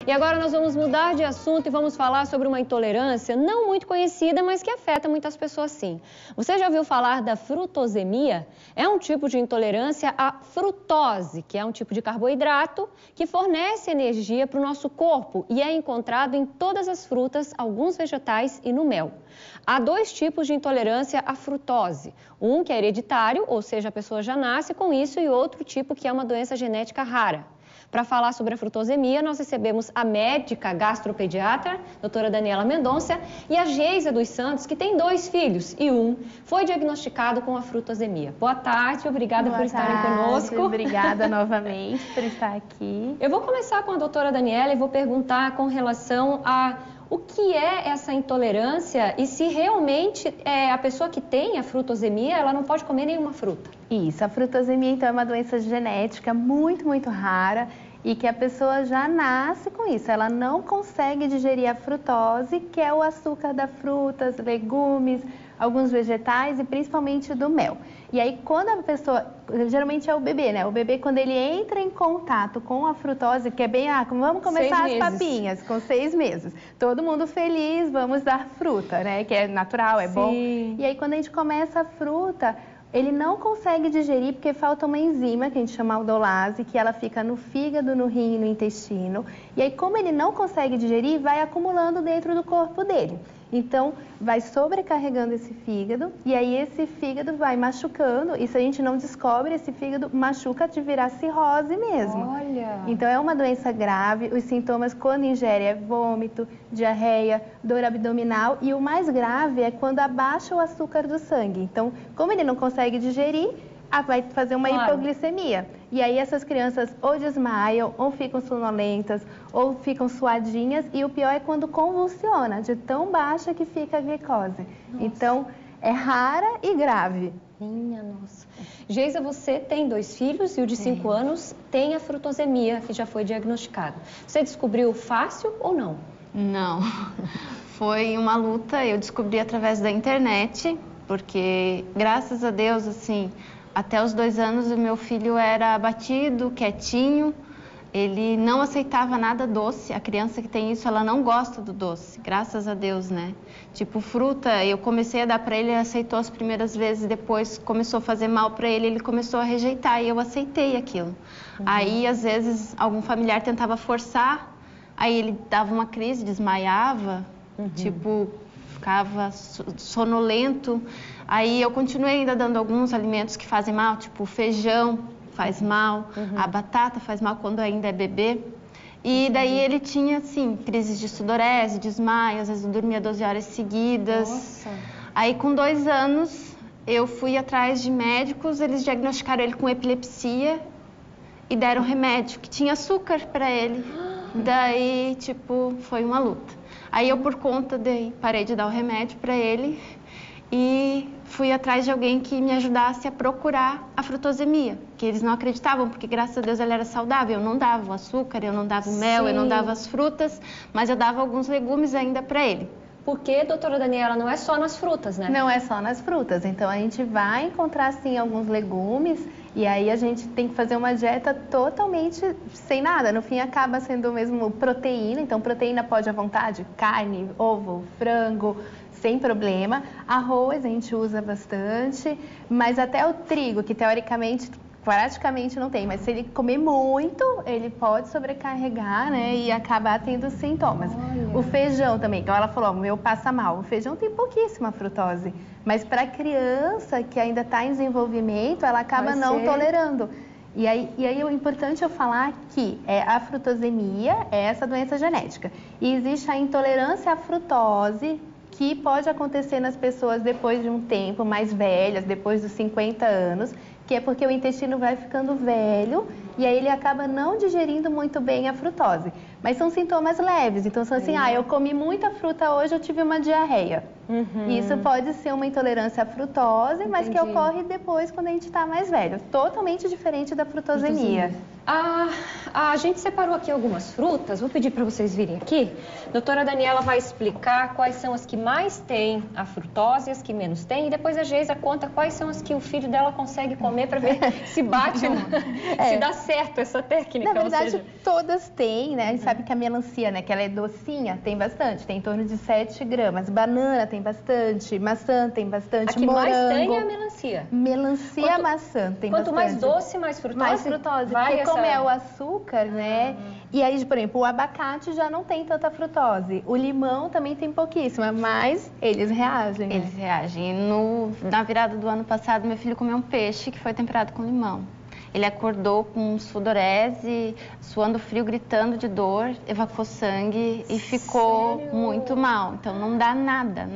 E agora nós vamos mudar de assunto e vamos falar sobre uma intolerância não muito conhecida, mas que afeta muitas pessoas sim. Você já ouviu falar da frutosemia? É um tipo de intolerância à frutose, que é um tipo de carboidrato que fornece energia para o nosso corpo e é encontrado em todas as frutas, alguns vegetais e no mel. Há dois tipos de intolerância à frutose. Um que é hereditário, ou seja, a pessoa já nasce com isso, e outro tipo que é uma doença genética rara. Para falar sobre a frutosemia, nós recebemos a médica gastropediatra, doutora Daniela Mendonça, e a Geisa dos Santos, que tem 2 filhos, e um foi diagnosticado com a frutosemia. Boa tarde, obrigada por estarem conosco. Obrigada novamente por estar aqui. Eu vou começar com a doutora Daniela e vou perguntar com relação a o que é essa intolerância e se realmente a pessoa que tem a frutosemia, ela não pode comer nenhuma fruta. Isso, a frutosemia então é uma doença genética muito rara e que a pessoa já nasce com isso. Ela não consegue digerir a frutose, que é o açúcar das frutas, legumes, alguns vegetais e principalmente do mel. E aí quando a pessoa, geralmente é o bebê, né? O bebê quando ele entra em contato com a frutose, que é bem, vamos começar as papinhas, com 6 meses. Todo mundo feliz, vamos dar fruta, né? Que é natural, é bom. E aí quando a gente começa a fruta, ele não consegue digerir porque falta uma enzima que a gente chama aldolase, que ela fica no fígado, no rim e no intestino. E aí como ele não consegue digerir, vai acumulando dentro do corpo dele. Então, vai sobrecarregando esse fígado e aí esse fígado vai machucando e se a gente não descobre, esse fígado machuca de virar cirrose mesmo. Olha! Então, é uma doença grave. Os sintomas quando ingere é vômito, diarreia, dor abdominal e o mais grave é quando abaixa o açúcar do sangue. Então, como ele não consegue digerir, vai fazer uma hipoglicemia. E aí essas crianças ou desmaiam, ou ficam sonolentas, ou ficam suadinhas. E o pior é quando convulsiona, de tão baixa que fica a glicose. Nossa. Então, é rara e grave. Minha nossa. Geisa, você tem 2 filhos e o de 5 anos tem a frutosemia, que já foi diagnosticado. Você descobriu fácil ou não? Não. Foi uma luta, eu descobri através da internet, porque, graças a Deus, assim, até os 2 anos o meu filho era abatido, quietinho, ele não aceitava nada doce. A criança que tem isso, ela não gosta do doce, graças a Deus, né? Tipo fruta, eu comecei a dar para ele, ele aceitou as primeiras vezes, depois começou a fazer mal para ele, ele começou a rejeitar e eu aceitei aquilo. Aí, às vezes, algum familiar tentava forçar, aí ele dava uma crise, desmaiava, tipo, ficava sonolento. Aí eu continuei ainda dando alguns alimentos que fazem mal, tipo o feijão faz mal, a batata faz mal quando ainda é bebê. E daí ele tinha, assim, crises de sudorese, desmaio, às vezes eu dormia 12 horas seguidas. Nossa. Aí com 2 anos eu fui atrás de médicos, eles diagnosticaram ele com epilepsia e deram remédio que tinha açúcar para ele. Daí, tipo, foi uma luta. Aí eu, por conta parei de dar o remédio para ele e fui atrás de alguém que me ajudasse a procurar a frutosemia, que eles não acreditavam, porque graças a Deus ele era saudável. Eu não dava o açúcar, eu não dava o mel, eu não dava as frutas, mas eu dava alguns legumes ainda para ele. Porque, doutora Daniela, não é só nas frutas, né? Não é só nas frutas. Então, a gente vai encontrar, sim, alguns legumes e aí a gente tem que fazer uma dieta totalmente sem nada. No fim, acaba sendo mesmo proteína. Então, proteína pode à vontade, carne, ovo, frango, sem problema. Arroz a gente usa bastante, mas até o trigo, que teoricamente praticamente não tem, mas se ele comer muito, ele pode sobrecarregar, né, e acabar tendo sintomas. Olha. O feijão também, então ela falou, o meu passa mal. O feijão tem pouquíssima frutose, mas para criança que ainda está em desenvolvimento, ela acaba não tolerando. E aí o importante é falar que a frutosemia é essa doença genética. E existe a intolerância à frutose, que pode acontecer nas pessoas depois de um tempo, mais velhas, depois dos 50 anos, que é porque o intestino vai ficando velho e aí ele acaba não digerindo muito bem a frutose. Mas são sintomas leves, então são assim, eu comi muita fruta hoje, eu tive uma diarreia. E isso pode ser uma intolerância à frutose, mas que ocorre depois quando a gente está mais velho. Totalmente diferente da frutosemia. A gente separou aqui algumas frutas, vou pedir para vocês virem aqui. A doutora Daniela vai explicar quais são as que mais têm a frutose e as que menos têm. E depois a Geisa conta quais são as que o filho dela consegue comer para ver se bate, se dá certo essa técnica. Na verdade, todas têm, né? A gente sabe que a melancia, né, que ela é docinha, tem bastante. Tem em torno de 7 gramas. Banana tem bastante, maçã tem bastante, a que morango. mais tem é a melancia. Melancia, maçã tem quanto bastante. mais doce, mais frutose. Mais frutose, porque como é o açúcar, né? E aí, por exemplo, o abacate já não tem tanta frutose. O limão também tem pouquíssima, mas eles reagem. Eles reagem. Na virada do ano passado, meu filho comeu um peixe que foi temperado com limão. Ele acordou com sudorese, suando frio, gritando de dor, evacuou sangue e ficou muito mal. Então não dá nada.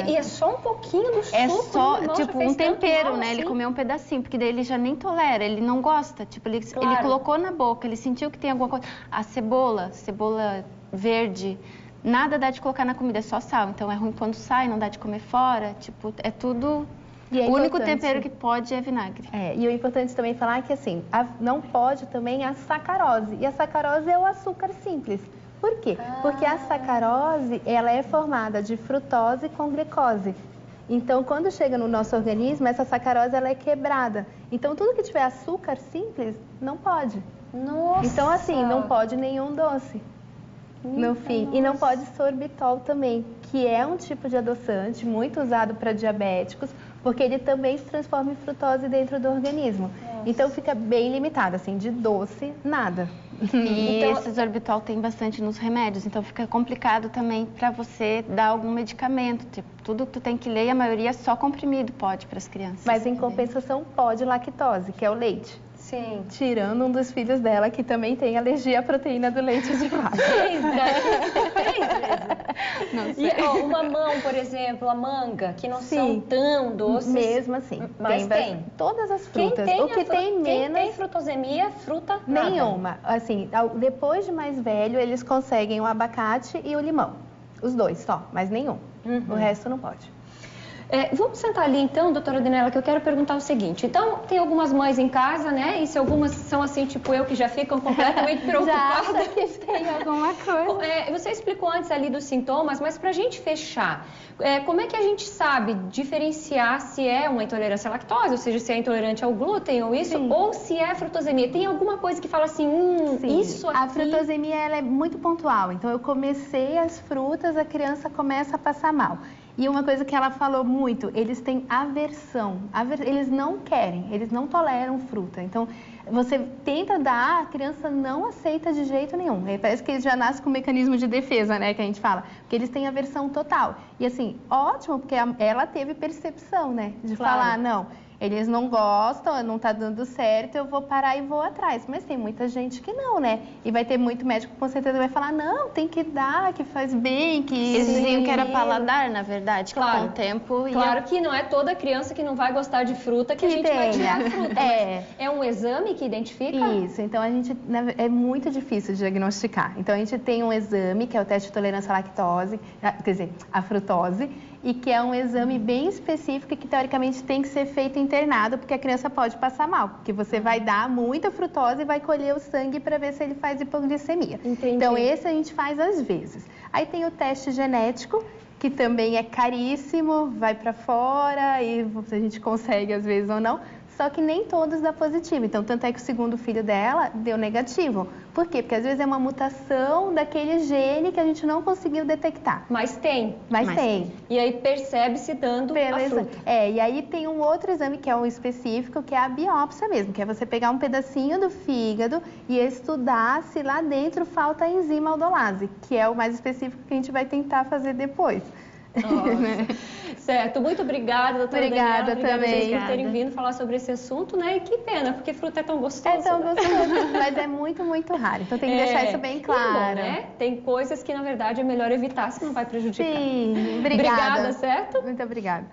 E é só um pouquinho do suco. É só, do limão, tipo, um tempero, né? Assim? Ele comeu um pedacinho, porque daí ele já nem tolera, ele não gosta. Tipo, ele colocou na boca, ele sentiu que tem alguma coisa. A cebola verde, nada dá de colocar na comida, é só sal. Então é ruim quando sai, não dá de comer fora. Tipo, é tudo... O único tempero que pode é vinagre. E o importante também falar é que assim, não pode também a sacarose. E a sacarose é o açúcar simples. Por quê? Porque a sacarose, ela é formada de frutose com glicose. Então, quando chega no nosso organismo, essa sacarose ela é quebrada. Então, tudo que tiver açúcar simples, não pode. Nossa! Então, assim, não pode nenhum doce. No fim. E não pode sorbitol também, que é um tipo de adoçante muito usado para diabéticos, porque ele também se transforma em frutose dentro do organismo. Então fica bem limitado, assim, de doce, nada. E então, esse sorbitol tem bastante nos remédios, então fica complicado também para você dar algum medicamento. Tipo, tudo que tu tem que ler, a maioria é só comprimido pode para as crianças. Mas em compensação pode lactose, que é o leite. Sim. Tirando um dos filhos dela que também tem alergia à proteína do leite de vaca. 3 vezes. Não sei. E o mamão, por exemplo, a manga, que não são tão doces. Mesmo assim. Mas tem. Todas as frutas. Quem tem frutosemia, fruta nada. Nenhuma. Assim, depois de mais velho, eles conseguem o abacate e o limão. Os dois só, mas nenhum. O resto não pode. Vamos sentar ali então, doutora Daniela, que eu quero perguntar o seguinte. Então, tem algumas mães em casa, né? E se algumas são assim, tipo eu, que já ficam completamente preocupadas. Já acha que tem alguma coisa. Você explicou antes ali dos sintomas, mas pra gente fechar, como é que a gente sabe diferenciar se é uma intolerância à lactose, ou seja, se é intolerante ao glúten ou isso, ou se é frutosemia? Tem alguma coisa que fala assim, isso aqui... A frutosemia, ela é muito pontual. Então, eu comecei as frutas, a criança começa a passar mal. E uma coisa que ela falou muito, eles têm aversão. Eles não querem, eles não toleram fruta. Então, você tenta dar, a criança não aceita de jeito nenhum. Parece que eles já nascem com um mecanismo de defesa, né, que a gente fala. Porque eles têm aversão total. E assim, ótimo, porque ela teve percepção, né, de falar, não, eles não gostam, não tá dando certo, eu vou parar e vou atrás. Mas tem muita gente que não, né? E vai ter muito médico que com certeza vai falar, não, tem que dar, que faz bem, que... Eles diziam que era paladar, na verdade, que com o tempo... Claro que não é toda criança que não vai gostar de fruta que a gente vai tirar a fruta. É um exame que identifica? Isso, então é muito difícil de diagnosticar. Então a gente tem um exame, que é o teste de tolerância à lactose, quer dizer, à frutose, e que é um exame bem específico que teoricamente tem que ser feito internado, porque a criança pode passar mal, porque você vai dar muita frutose e vai colher o sangue para ver se ele faz hipoglicemia. Entendi. Então esse a gente faz às vezes. Aí tem o teste genético, que também é caríssimo, vai para fora e a gente consegue às vezes ou não. Só que nem todos dá positivo. Então, tanto é que o segundo filho dela deu negativo. Por quê? Porque às vezes é uma mutação daquele gene que a gente não conseguiu detectar. Mas tem. Mas tem. E aí percebe-se dando a fruta. E aí tem um outro exame que é um específico, que é a biópsia mesmo, que é você pegar um pedacinho do fígado e estudar se lá dentro falta a enzima aldolase, que é o mais específico que a gente vai tentar fazer depois. Certo, muito obrigada, doutora Obrigada Daniela. também. Obrigada por terem vindo falar sobre esse assunto, né? E que pena, porque fruta é tão gostosa. É tão gostoso, mas é muito, muito raro. Então tem que deixar isso bem claro. Bom, né? Tem coisas que, na verdade, é melhor evitar, se não vai prejudicar. Sim, obrigada. Obrigada, certo? Muito obrigada.